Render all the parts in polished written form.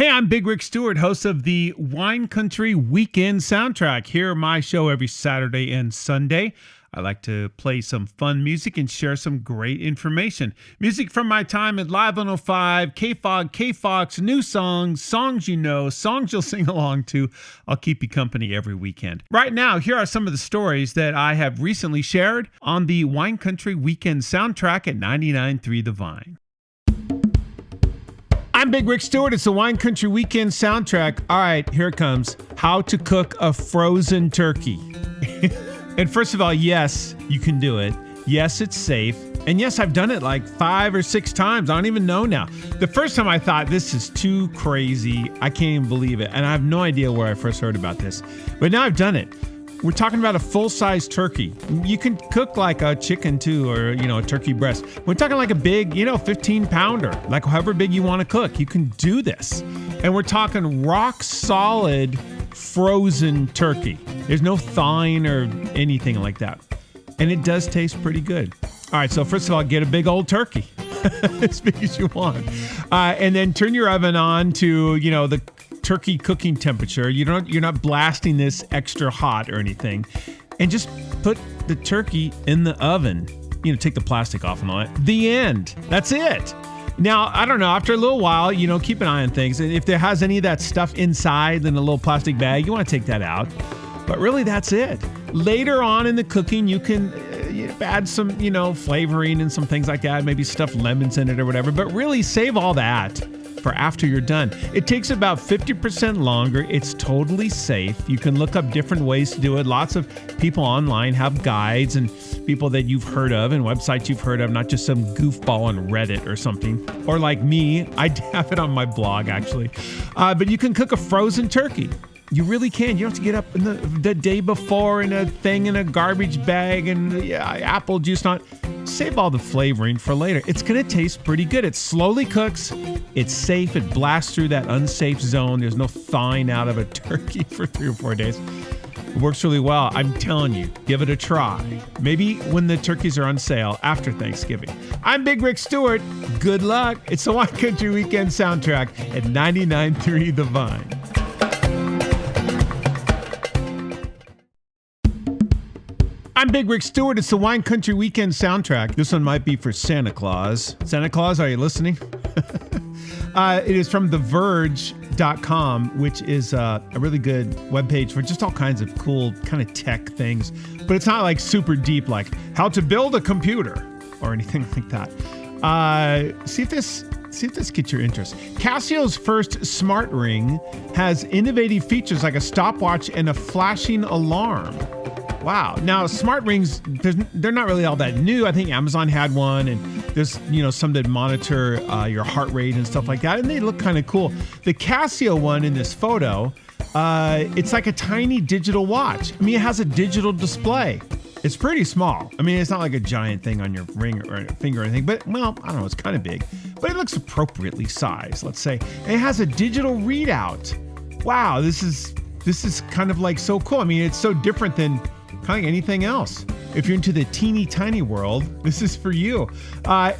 Hey, I'm Big Rick Stewart, host of the Wine Country Weekend Soundtrack. Here, my show every Saturday and Sunday. I like to play some fun music and share some great information. Music from my time at Live 105, KFOG, KFOX, new songs, songs you know, songs you'll sing along to. I'll keep you company every weekend. Right now, here are some of the stories that I have recently shared on the Wine Country Weekend Soundtrack at 99.3 The Vine. I'm Big Rick Stewart. It's the Wine Country Weekend Soundtrack. All right, here it comes. How to cook a frozen turkey. And first of all, yes, you can do it. Yes, it's safe. And yes, I've done it like 5 or 6 times. I don't even know now. The first time I thought, this is too crazy. I can't even believe it. And I have no idea where I first heard about this. But now I've done it. We're talking about a full-size turkey. You can cook like a chicken too, or, a turkey breast. We're talking like a big, 15-pounder, like however big you want to cook. You can do this. And we're talking rock-solid frozen turkey. There's no thawing or anything like that. And it does taste pretty good. All right, so first of all, get a big old turkey, as big as you want. And then turn your oven on to, the turkey cooking temperature. You're not blasting this extra hot or anything. And just put the turkey in the oven. Take the plastic off and all that. The end. That's it. Now, I don't know, after a little while, keep an eye on things. If there has any of that stuff inside in a little plastic bag, you want to take that out. But really, that's it. Later on in the cooking, you can add some, flavoring and some things like that. Maybe stuff lemons in it or whatever. But really, save all that for after you're done. It takes about 50% longer. It's totally safe. You can look up different ways to do it. Lots of people online have guides and people that you've heard of and websites you've heard of, not just some goofball on Reddit or something. Or like me, I have it on my blog actually. But you can cook a frozen turkey. You really can. You don't have to get up in the day before in a thing in a garbage bag and apple juice. Save all the flavoring for later. It's going to taste pretty good. It slowly cooks. It's safe. It blasts through that unsafe zone. There's no thawing out of a turkey for 3 or 4 days. It works really well. I'm telling you, give it a try. Maybe when the turkeys are on sale after Thanksgiving. I'm Big Rick Stewart. Good luck. It's the Wine Country Weekend Soundtrack at 99.3 The Vine. I'm Big Rick Stewart. It's the Wine Country Weekend Soundtrack. This one might be for Santa Claus. Santa Claus, are you listening? It is from TheVerge.com, which is a really good webpage for just all kinds of cool kind of tech things. But it's not like super deep, like how to build a computer or anything like that. See if this gets your interest. Casio's first smart ring has innovative features like a stopwatch and a flashing alarm. Wow. Now, smart rings, they're not really all that new. I think Amazon had one, and there's, some that monitor your heart rate and stuff like that, and they look kind of cool. The Casio one in this photo, it's like a tiny digital watch. I mean, it has a digital display. It's pretty small. I mean, it's not like a giant thing on your ring or finger or anything, but, well, I don't know, it's kind of big. But it looks appropriately sized, let's say. And it has a digital readout. Wow, this is kind of like so cool. I mean, it's so different than kind of anything else. If you're into the teeny tiny world, this is for you.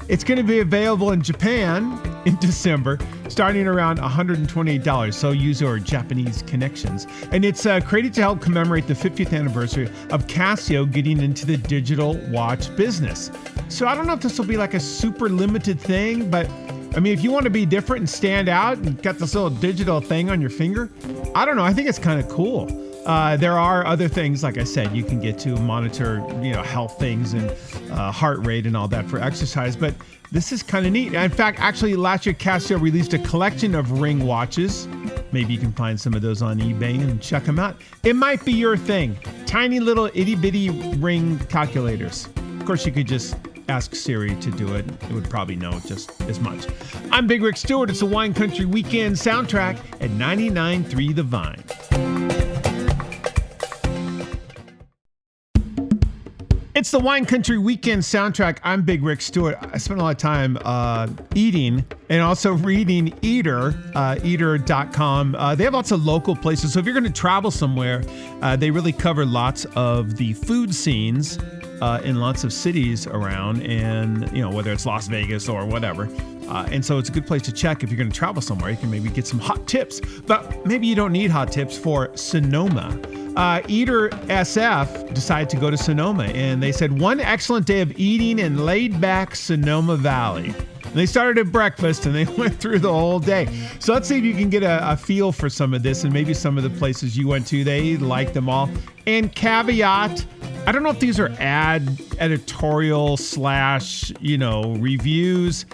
It's going to be available in Japan in December, starting around $128. So use your Japanese connections. And it's created to help commemorate the 50th anniversary of Casio getting into the digital watch business. So I don't know if this will be like a super limited thing, but I mean, if you want to be different and stand out and got this little digital thing on your finger, I don't know. I think it's kind of cool. There are other things, like I said, you can get to monitor, health things and heart rate and all that for exercise. But this is kind of neat. In fact, actually, last year, Casio released a collection of ring watches. Maybe you can find some of those on eBay and check them out. It might be your thing. Tiny little itty-bitty ring calculators. Of course, you could just ask Siri to do it. It would probably know just as much. I'm Big Rick Stewart. It's the Wine Country Weekend Soundtrack at 99.3 The Vine. It's the Wine Country Weekend Soundtrack. I'm Big Rick Stewart. I spent a lot of time eating and also reading Eater, Eater.com. They have lots of local places. So if you're going to travel somewhere, they really cover lots of the food scenes in lots of cities around, and whether it's Las Vegas or whatever. And so it's a good place to check if you're going to travel somewhere. You can maybe get some hot tips, but maybe you don't need hot tips for Sonoma. Eater SF decided to go to Sonoma, and they said one excellent day of eating in laid-back Sonoma Valley. And they started at breakfast and they went through the whole day. So let's see if you can get a feel for some of this and maybe some of the places you went to. They liked them all. And caveat, I don't know if these are editorial / reviews.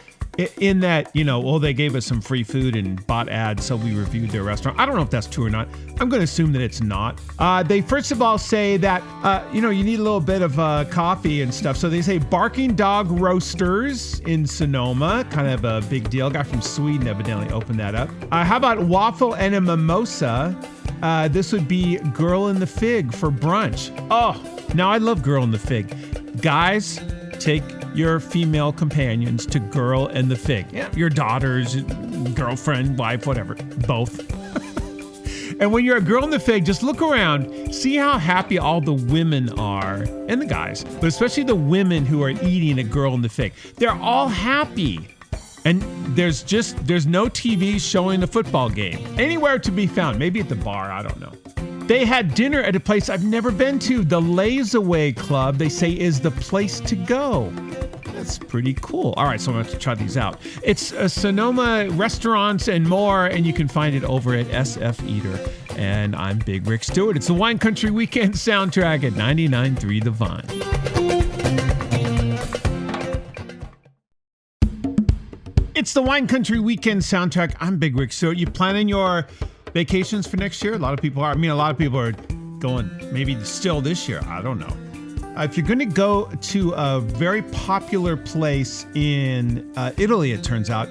In that, they gave us some free food and bought ads, so we reviewed their restaurant. I don't know if that's true or not. I'm going to assume that it's not. They first of all say that, you need a little bit of coffee and stuff. So they say Barking Dog Roasters in Sonoma, kind of a big deal. Guy from Sweden evidently opened that up. How about waffle and a mimosa? This would be Girl in the Fig for brunch. Oh, now I love Girl in the Fig. Guys, take your female companions to Girl and the Fig. Yeah, your daughter's girlfriend, wife, whatever, both. And when you're a Girl in the Fig, just look around, see how happy all the women are, and the guys, but especially the women who are eating a Girl in the Fig. They're all happy. And there's no TV showing the football game anywhere to be found. Maybe at the bar, I don't know. They had dinner at a place I've never been to. The Lays Away Club, they say, is the place to go. That's pretty cool. All right, so I'm going to have to try these out. It's Sonoma Restaurants and more, and you can find it over at SF Eater. And I'm Big Rick Stewart. It's the Wine Country Weekend soundtrack at 99.3 The Vine. It's the Wine Country Weekend soundtrack. I'm Big Rick Stewart. You planning your vacations for next year? A lot of people are. A lot of people are going maybe still this year. I don't know. If you're going to go to a very popular place in Italy, it turns out,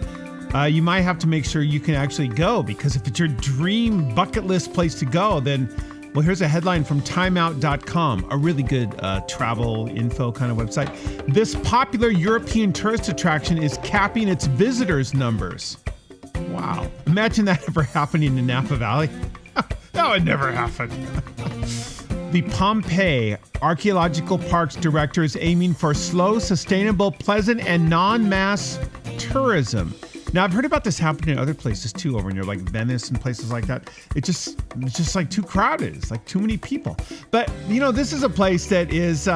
you might have to make sure you can actually go, because if it's your dream bucket list place to go, then, well, here's a headline from timeout.com, a really good travel info kind of website. This popular European tourist attraction is capping its visitors' numbers. Wow. Imagine that ever happening in Napa Valley. That would never happen. The Pompeii Archaeological Parks Director is aiming for slow, sustainable, pleasant, and non-mass tourism. Now, I've heard about this happening in other places too, over near like Venice and places like that. It's just like too crowded. It's like too many people. But, this is a place that is,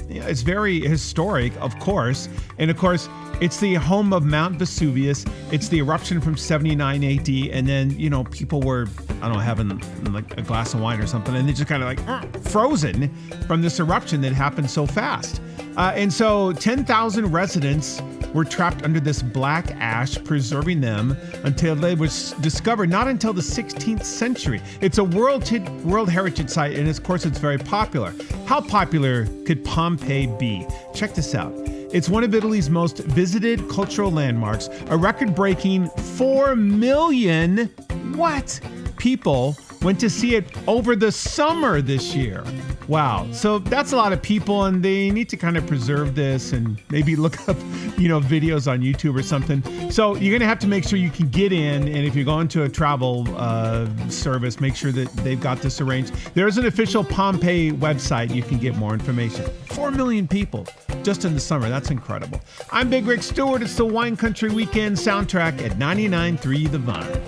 it's very historic, of course. And of course, it's the home of Mount Vesuvius. It's the eruption from 79 AD. And then, people were, having like a glass of wine or something. And they just kind of like frozen from this eruption that happened so fast. And so 10,000 residents were trapped under this black ash, preserving them until they was discovered, not until the 16th century. It's a World Heritage Site, and of course it's very popular. How popular could Pompeii be? Check this out. It's one of Italy's most visited cultural landmarks. A record-breaking 4 million people went to see it over the summer this year. Wow. So that's a lot of people, and they need to kind of preserve this and maybe look up, videos on YouTube or something. So you're going to have to make sure you can get in. And if you're going to a travel service, make sure that they've got this arranged. There's an official Pompeii website. You can get more information. 4 million people just in the summer. That's incredible. I'm Big Rick Stewart. It's the Wine Country Weekend soundtrack at 99.3 The Vine.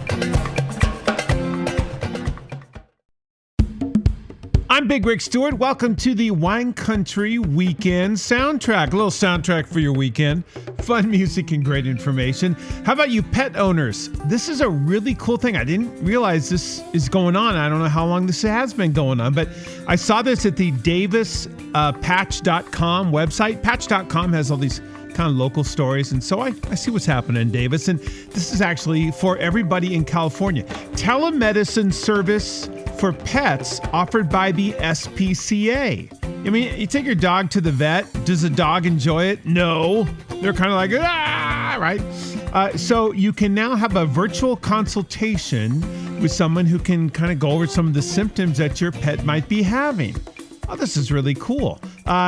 I'm Big Rick Stewart. Welcome to the Wine Country Weekend soundtrack. A little soundtrack for your weekend. Fun music and great information. How about you pet owners? This is a really cool thing. I didn't realize this is going on. I don't know how long this has been going on, but I saw this at the DavisPatch.com website. Patch.com has all these kind of local stories, and so I see what's happening in Davis, and this is actually for everybody in California. Telemedicine service for pets offered by the SPCA. You take your dog to the vet. Does the dog enjoy it? No. They're kind of like, right? So you can now have a virtual consultation with someone who can kind of go over some of the symptoms that your pet might be having. Oh, this is really cool.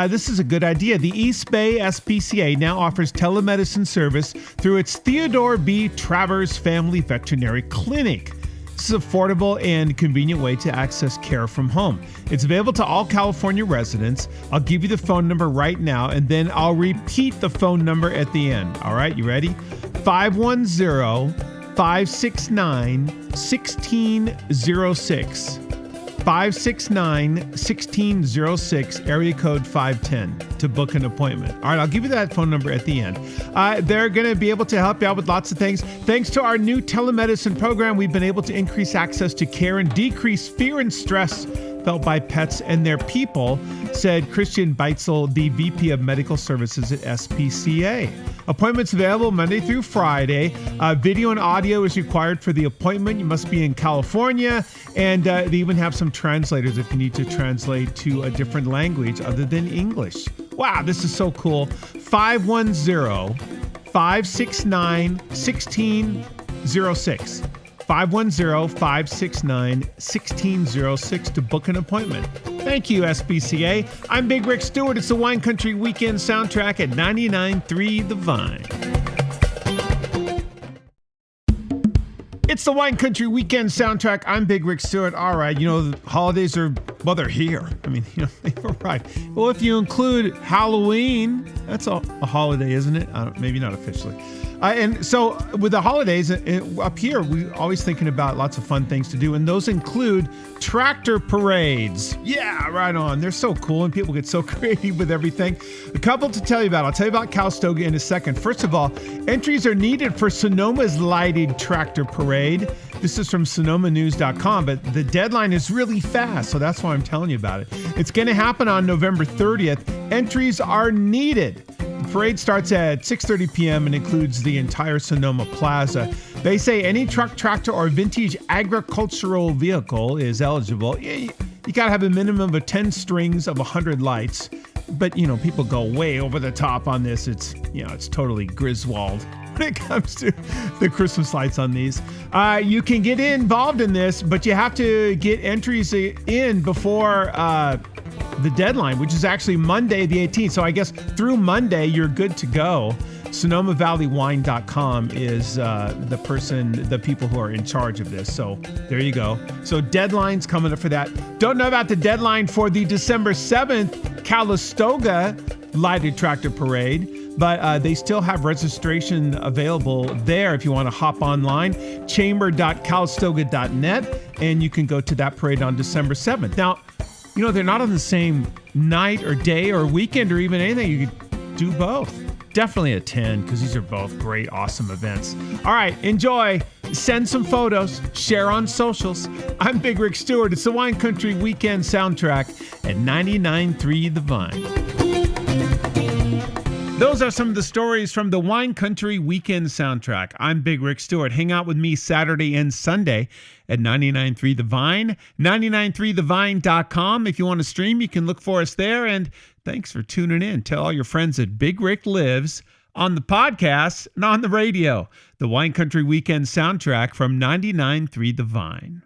This is a good idea. The East Bay SPCA now offers telemedicine service through its Theodore B. Travers Family Veterinary Clinic. This is an affordable and convenient way to access care from home. It's available to all California residents. I'll give you the phone number right now, and then I'll repeat the phone number at the end. All right, you ready? 510-569-1606. 569-1606, area code 510 to book an appointment. All right, I'll give you that phone number at the end. They're going to be able to help you out with lots of things. Thanks to our new telemedicine program, we've been able to increase access to care and decrease fear and stress felt by pets and their people, said Christian Beitzel, the VP of Medical Services at SPCA. Appointments available Monday through Friday. Video and audio is required for the appointment. You must be in California, and they even have some translators if you need to translate to a different language other than English. Wow, this is so cool. 510-569-1606. 510-569-1606 to book an appointment. Thank you, SPCA. I'm Big Rick Stewart. It's the Wine Country Weekend soundtrack at 99.3 The Vine. It's the Wine Country Weekend soundtrack. I'm Big Rick Stewart. All right, the holidays are, well, they're here. I mean, they've arrived. Well, if you include Halloween, that's a holiday, isn't it? Maybe not officially. And so with the holidays up here, we're always thinking about lots of fun things to do. And those include tractor parades. Yeah, right on. They're so cool and people get so creative with everything. A couple to tell you about. I'll tell you about Calistoga in a second. First of all, entries are needed for Sonoma's lighted tractor parade. This is from SonomaNews.com, but the deadline is really fast, so that's why I'm telling you about it. It's going to happen on November 30th. Entries are needed. The parade starts at 6:30 p.m. and includes the entire Sonoma Plaza. They say any truck, tractor, or vintage agricultural vehicle is eligible. You got to have a minimum of 10 strings of 100 lights. But, people go way over the top on this. It's totally Griswold when it comes to the Christmas lights on these. You can get involved in this, but you have to get entries in before the deadline, which is actually Monday the 18th. So I guess through Monday, you're good to go. SonomaValleyWine.com is the people who are in charge of this. So there you go. So deadline's coming up for that. Don't know about the deadline for the December 7th Calistoga lighted tractor parade, but they still have registration available there if you want to hop online, chamber.calistoga.net, and you can go to that parade on December 7th. Now, they're not on the same night or day or weekend or even anything. You could do both. Definitely attend because these are both great, awesome events. All right, enjoy. Send some photos. Share on socials. I'm Big Rick Stewart. It's the Wine Country Weekend soundtrack at 99.3 The Vine. Those are some of the stories from the Wine Country Weekend soundtrack. I'm Big Rick Stewart. Hang out with me Saturday and Sunday at 99.3 The Vine, 993thevine.com. If you want to stream, you can look for us there. And thanks for tuning in. Tell all your friends that Big Rick lives on the podcast and on the radio. The Wine Country Weekend soundtrack from 99.3 The Vine.